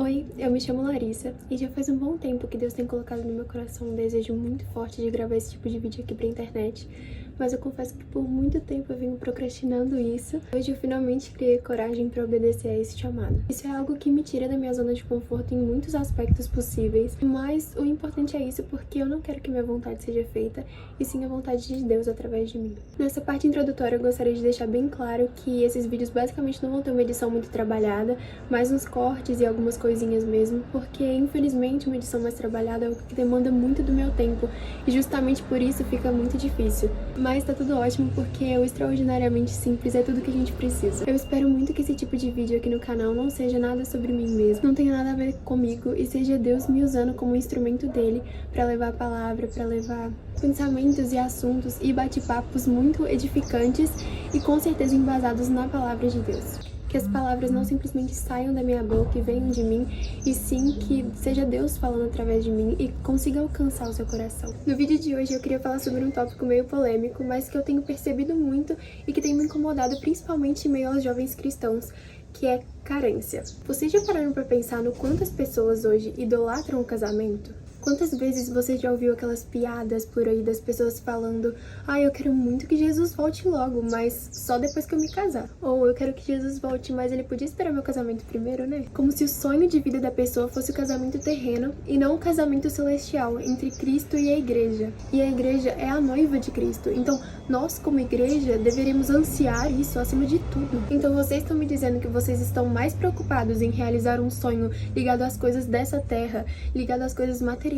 Oi, eu me chamo Larissa e já faz um bom tempo que Deus tem colocado no meu coração um desejo muito forte de gravar esse tipo de vídeo aqui pra internet, mas eu confesso que por muito tempo eu venho procrastinando isso. Hoje eu finalmente criei coragem pra obedecer a esse chamado. Isso é algo que me tira da minha zona de conforto em muitos aspectos possíveis, mas o importante é isso porque eu não quero que minha vontade seja feita, e sim a vontade de Deus através de mim. Nessa parte introdutória eu gostaria de deixar bem claro que esses vídeos basicamente não vão ter uma edição muito trabalhada, mas uns cortes e algumas coisinhas mesmo, porque infelizmente uma edição mais trabalhada é algo que demanda muito do meu tempo, e justamente por isso fica muito difícil. Mas tá tudo ótimo porque o extraordinariamente simples é tudo que a gente precisa. Eu espero muito que esse tipo de vídeo aqui no canal não seja nada sobre mim mesmo, não tenha nada a ver comigo, e seja Deus me usando como instrumento dele pra levar a palavra, pra levar pensamentos e assuntos e bate-papos muito edificantes e com certeza embasados na palavra de Deus. Que as palavras não simplesmente saiam da minha boca e venham de mim, e sim que seja Deus falando através de mim e consiga alcançar o seu coração. No vídeo de hoje eu queria falar sobre um tópico meio polêmico, mas que eu tenho percebido muito e que tem me incomodado principalmente em meio aos jovens cristãos, que é carência. Vocês já pararam pra pensar no quanto as pessoas hoje idolatram o casamento? Quantas vezes você já ouviu aquelas piadas por aí das pessoas falando: eu quero muito que Jesus volte logo, mas só depois que eu me casar. Ou eu quero que Jesus volte, mas ele podia esperar meu casamento primeiro, né? Como se o sonho de vida da pessoa fosse o casamento terreno e não o casamento celestial entre Cristo e a igreja. E a igreja é a noiva de Cristo, então nós como igreja deveríamos ansiar isso acima de tudo. Então vocês estão me dizendo que vocês estão mais preocupados em realizar um sonho ligado às coisas dessa terra, ligado às coisas materiais,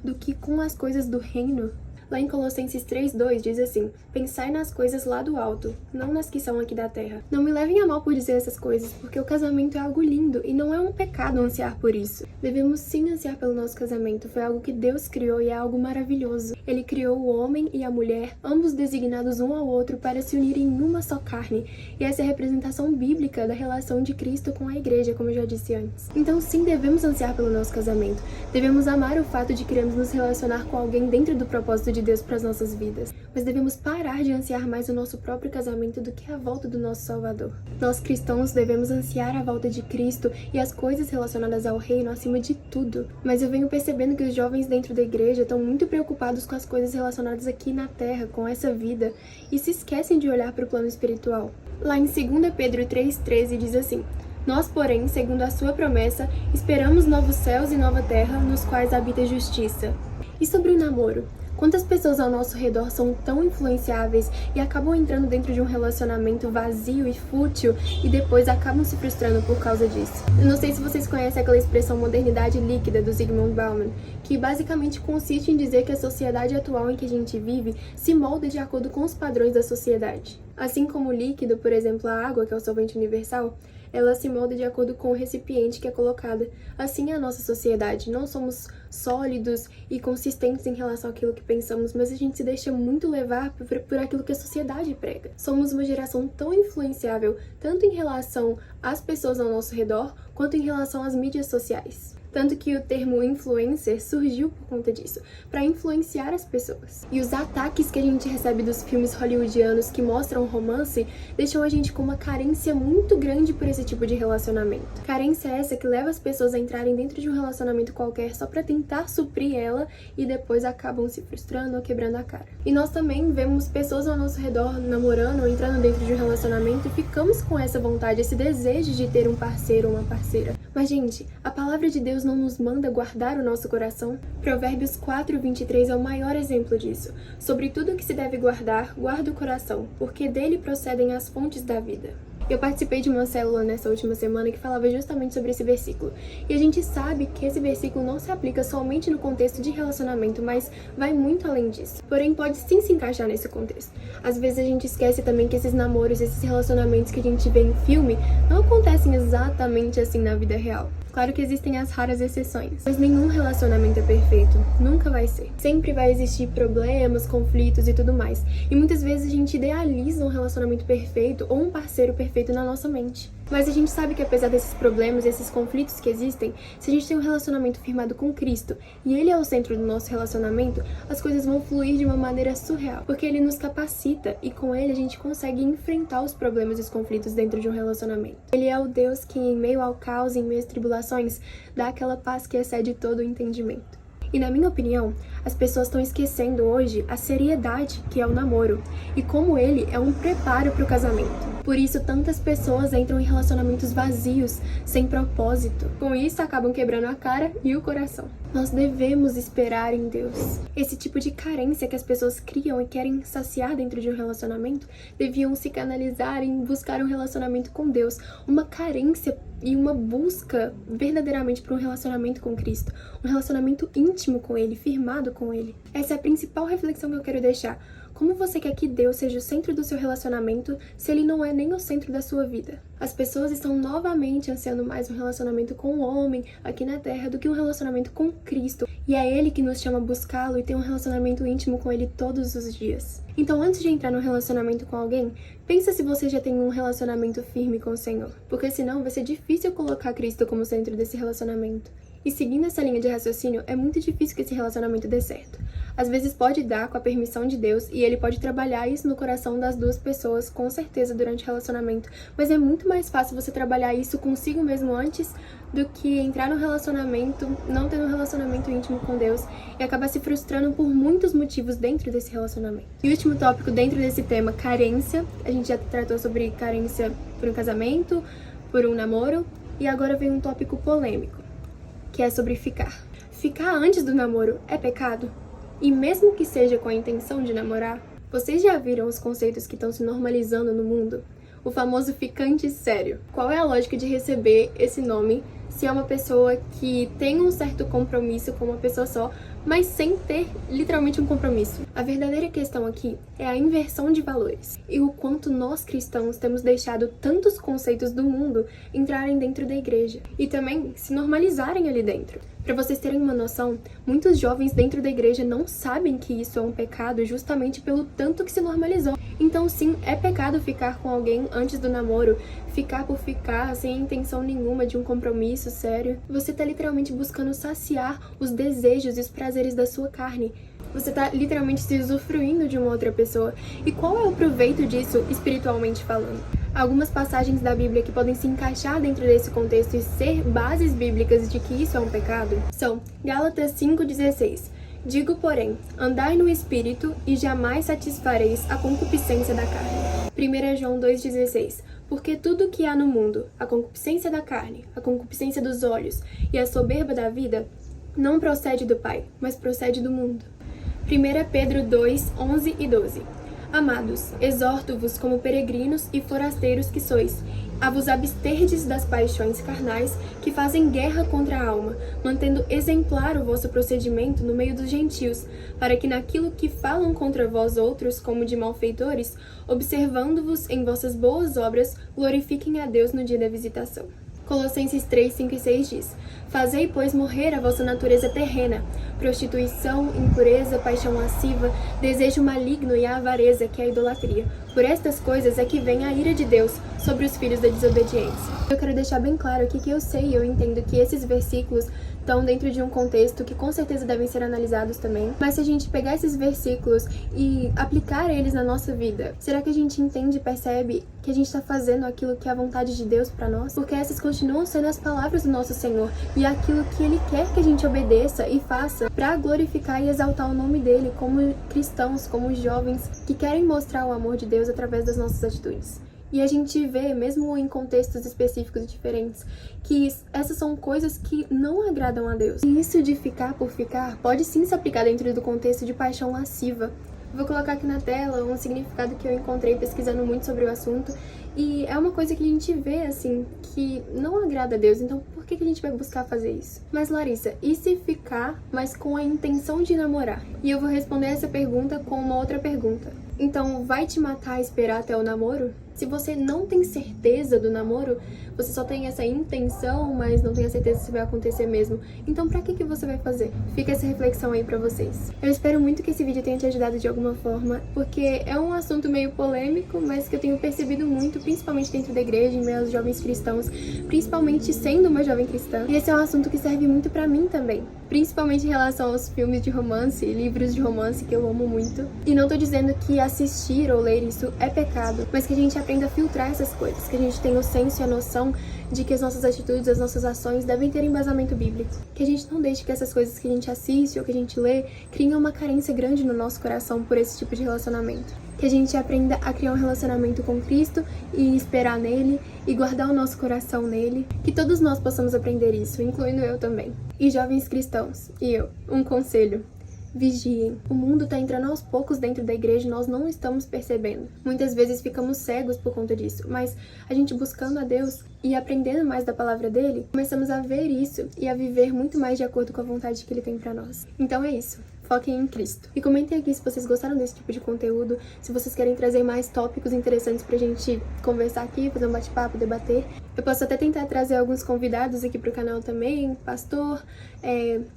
do que com as coisas do reino? Lá em Colossenses 3:2 diz assim: pensai nas coisas lá do alto, não nas que são aqui da terra. Não me levem a mal por dizer essas coisas, porque o casamento é algo lindo e não é um pecado ansiar por isso. Devemos sim ansiar pelo nosso casamento, foi algo que Deus criou e é algo maravilhoso. Ele criou o homem e a mulher, ambos designados um ao outro para se unirem em uma só carne, e essa é a representação bíblica da relação de Cristo com a igreja, como eu já disse antes. Então sim, devemos ansiar pelo nosso casamento, devemos amar o fato de queremos nos relacionar com alguém dentro do propósito de Deus para as nossas vidas, mas devemos parar de ansiar mais o nosso próprio casamento do que a volta do nosso Salvador. Nós cristãos devemos ansiar a volta de Cristo e as coisas relacionadas ao reino acima de tudo, mas eu venho percebendo que os jovens dentro da igreja estão muito preocupados com as coisas relacionadas aqui na terra, com essa vida, e se esquecem de olhar para o plano espiritual. Lá em 2 Pedro 3:13 diz assim: nós, porém, segundo a sua promessa, esperamos novos céus e nova terra, nos quais habita a justiça. E sobre o namoro? Quantas pessoas ao nosso redor são tão influenciáveis e acabam entrando dentro de um relacionamento vazio e fútil e depois acabam se frustrando por causa disso? Eu não sei se vocês conhecem aquela expressão modernidade líquida do Zygmunt Bauman, que basicamente consiste em dizer que a sociedade atual em que a gente vive se molda de acordo com os padrões da sociedade. Assim como o líquido, por exemplo, a água, que é o solvente universal, ela se molda de acordo com o recipiente que é colocada. Assim é a nossa sociedade. Não somos sólidos e consistentes em relação àquilo que pensamos, mas a gente se deixa muito levar por aquilo que a sociedade prega. Somos uma geração tão influenciável, tanto em relação às pessoas ao nosso redor, quanto em relação às mídias sociais. Tanto que o termo influencer surgiu por conta disso, para influenciar as pessoas. E os ataques que a gente recebe dos filmes hollywoodianos que mostram romance deixam a gente com uma carência muito grande por esse tipo de relacionamento. Carência essa que leva as pessoas a entrarem dentro de um relacionamento qualquer só para tentar suprir ela e depois acabam se frustrando ou quebrando a cara. E nós também vemos pessoas ao nosso redor namorando ou entrando dentro de um relacionamento e ficamos com essa vontade, esse desejo de ter um parceiro ou uma parceira. Mas, gente, a palavra de Deus não nos manda guardar o nosso coração? Provérbios 4:23 é o maior exemplo disso. Sobre tudo que se deve guardar, guarda o coração, porque dele procedem as fontes da vida. Eu participei de uma célula nessa última semana que falava justamente sobre esse versículo. E a gente sabe que esse versículo não se aplica somente no contexto de relacionamento, mas vai muito além disso. Porém, pode sim se encaixar nesse contexto. Às vezes a gente esquece também que esses namoros, esses relacionamentos que a gente vê em filme, não acontecem exatamente assim na vida real. Claro que existem as raras exceções, mas nenhum relacionamento é perfeito, nunca vai ser. Sempre vai existir problemas, conflitos e tudo mais. E muitas vezes a gente idealiza um relacionamento perfeito ou um parceiro perfeito na nossa mente. Mas a gente sabe que apesar desses problemas, esses conflitos que existem, se a gente tem um relacionamento firmado com Cristo e Ele é o centro do nosso relacionamento, as coisas vão fluir de uma maneira surreal, porque Ele nos capacita e com Ele a gente consegue enfrentar os problemas e os conflitos dentro de um relacionamento. Ele é o Deus que em meio ao caos, em meio às tribulações, dá aquela paz que excede todo o entendimento. E na minha opinião, as pessoas estão esquecendo hoje a seriedade que é o namoro e como ele é um preparo para o casamento. Por isso, tantas pessoas entram em relacionamentos vazios, sem propósito. Com isso, acabam quebrando a cara e o coração. Nós devemos esperar em Deus. Esse tipo de carência que as pessoas criam e querem saciar dentro de um relacionamento, deviam se canalizar em buscar um relacionamento com Deus. Uma carência e uma busca verdadeiramente por um relacionamento com Cristo. Um relacionamento íntimo com Ele, firmado com Ele. Essa é a principal reflexão que eu quero deixar. Como você quer que Deus seja o centro do seu relacionamento se Ele não é nem o centro da sua vida? As pessoas estão novamente ansiando mais um relacionamento com o homem aqui na Terra do que um relacionamento com Cristo. E é Ele que nos chama a buscá-lo e ter um relacionamento íntimo com Ele todos os dias. Então, antes de entrar num relacionamento com alguém, pensa se você já tem um relacionamento firme com o Senhor. Porque senão vai ser difícil colocar Cristo como centro desse relacionamento. E seguindo essa linha de raciocínio, é muito difícil que esse relacionamento dê certo. Às vezes pode dar com a permissão de Deus e Ele pode trabalhar isso no coração das duas pessoas, com certeza, durante o relacionamento. Mas é muito mais fácil você trabalhar isso consigo mesmo antes do que entrar no relacionamento, não ter um relacionamento íntimo com Deus e acabar se frustrando por muitos motivos dentro desse relacionamento. E o último tópico dentro desse tema, carência. A gente já tratou sobre carência por um casamento, por um namoro, e agora vem um tópico polêmico, que é sobre ficar. Ficar antes do namoro é pecado? E mesmo que seja com a intenção de namorar, vocês já viram os conceitos que estão se normalizando no mundo? O famoso ficante sério. Qual é a lógica de receber esse nome se é uma pessoa que tem um certo compromisso com uma pessoa só, mas sem ter literalmente um compromisso? A verdadeira questão aqui é a inversão de valores e o quanto nós cristãos temos deixado tantos conceitos do mundo entrarem dentro da igreja e também se normalizarem ali dentro. Para vocês terem uma noção, muitos jovens dentro da igreja não sabem que isso é um pecado justamente pelo tanto que se normalizou. Então sim, é pecado ficar com alguém antes do namoro, ficar por ficar, sem intenção nenhuma de um compromisso sério. Você tá literalmente buscando saciar os desejos e os prazeres da sua carne. Você tá literalmente se usufruindo de uma outra pessoa. E qual é o proveito disso espiritualmente falando? Algumas passagens da Bíblia que podem se encaixar dentro desse contexto e ser bases bíblicas de que isso é um pecado são Gálatas 5,16. Digo, porém, andai no Espírito e jamais satisfareis a concupiscência da carne. 1 João 2,16. Porque tudo que há no mundo, a concupiscência da carne, a concupiscência dos olhos e a soberba da vida, não procede do Pai, mas procede do mundo. 1 Pedro 2, 11 e 12. Amados, exorto-vos como peregrinos e forasteiros que sois, a vos absterdes das paixões carnais que fazem guerra contra a alma, mantendo exemplar o vosso procedimento no meio dos gentios, para que naquilo que falam contra vós outros como de malfeitores, observando-vos em vossas boas obras, glorifiquem a Deus no dia da visitação. Colossenses 3, 5 e 6 diz: Fazei, pois, morrer a vossa natureza terrena, prostituição, impureza, paixão lasciva, desejo maligno e a avareza, que é a idolatria. Por estas coisas é que vem a ira de Deus sobre os filhos da desobediência. Eu quero deixar bem claro aqui que eu sei e eu entendo que esses versículos estão dentro de um contexto que com certeza devem ser analisados também. Mas se a gente pegar esses versículos e aplicar eles na nossa vida, será que a gente entende e percebe que a gente está fazendo aquilo que é a vontade de Deus para nós? Porque essas continuam sendo as palavras do nosso Senhor e aquilo que Ele quer que a gente obedeça e faça para glorificar e exaltar o nome dEle como cristãos, como jovens que querem mostrar o amor de Deus através das nossas atitudes. E a gente vê, mesmo em contextos específicos e diferentes, que essas são coisas que não agradam a Deus. E isso de ficar por ficar pode sim se aplicar dentro do contexto de paixão lasciva. Vou colocar aqui na tela um significado que eu encontrei pesquisando muito sobre o assunto. E é uma coisa que a gente vê, assim, que não agrada a Deus. Então, por que a gente vai buscar fazer isso? Mas, Larissa, e se ficar, mas com a intenção de namorar? E eu vou responder essa pergunta com uma outra pergunta. Então, vai te matar esperar até o namoro? Se você não tem certeza do namoro, você só tem essa intenção, mas não tem a certeza se vai acontecer mesmo. Então pra que você vai fazer? Fica essa reflexão aí pra vocês. Eu espero muito que esse vídeo tenha te ajudado de alguma forma, porque é um assunto meio polêmico, mas que eu tenho percebido muito, principalmente dentro da igreja, em meio aos jovens cristãos, principalmente sendo uma jovem cristã. E esse é um assunto que serve muito pra mim também, principalmente em relação aos filmes de romance, livros de romance que eu amo muito. E não tô dizendo que assistir ou ler isso é pecado, mas que a gente aprenda a filtrar essas coisas, que a gente tenha o senso e a noção de que as nossas atitudes, as nossas ações devem ter embasamento bíblico. Que a gente não deixe que essas coisas que a gente assiste ou que a gente lê criem uma carência grande no nosso coração por esse tipo de relacionamento. Que a gente aprenda a criar um relacionamento com Cristo e esperar nele e guardar o nosso coração nele. Que todos nós possamos aprender isso, incluindo eu também. E jovens cristãos, e eu, um conselho. Vigiem. O mundo tá entrando aos poucos dentro da igreja e nós não estamos percebendo. Muitas vezes ficamos cegos por conta disso, mas a gente buscando a Deus e aprendendo mais da palavra dele, começamos a ver isso e a viver muito mais de acordo com a vontade que ele tem pra nós. Então é isso. Foquem em Cristo. E comentem aqui se vocês gostaram desse tipo de conteúdo, se vocês querem trazer mais tópicos interessantes pra gente conversar aqui, fazer um bate-papo, debater. Eu posso até tentar trazer alguns convidados aqui pro canal também, pastor,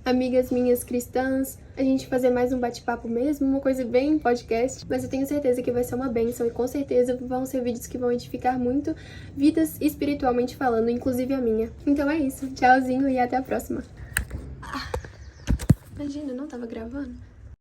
amigas minhas cristãs, a gente fazer mais um bate-papo mesmo, uma coisa bem podcast, mas eu tenho certeza que vai ser uma bênção e com certeza vão ser vídeos que vão edificar muito vidas espiritualmente falando, inclusive a minha. Então é isso, tchauzinho e até a próxima. Imagina, eu não tava gravando.